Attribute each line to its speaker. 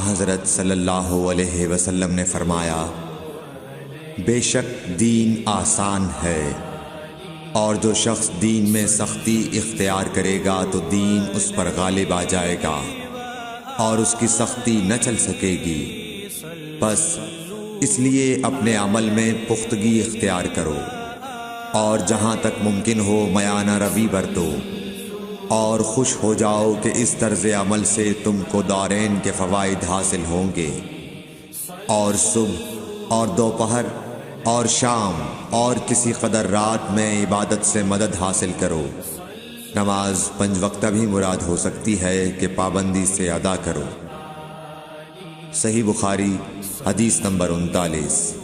Speaker 1: حضرت صلی اللہ علیہ وسلم نے فرمایا، بے شک دین آسان ہے، اور جو شخص دین میں سختی اختیار کرے گا تو دین اس پر غالب آ جائے گا اور اس کی سختی نہ چل سکے گی۔ بس اس لیے اپنے عمل میں پختگی اختیار کرو، اور جہاں تک ممکن ہو میانہ روی برتو، اور خوش ہو جاؤ کہ اس طرز عمل سے تم کو دارین کے فوائد حاصل ہوں گے۔ اور صبح اور دوپہر اور شام اور کسی قدر رات میں عبادت سے مدد حاصل کرو۔ نماز 5 وقتہ بھی مراد ہو سکتی ہے کہ پابندی سے ادا کرو۔ صحیح بخاری حدیث نمبر 39۔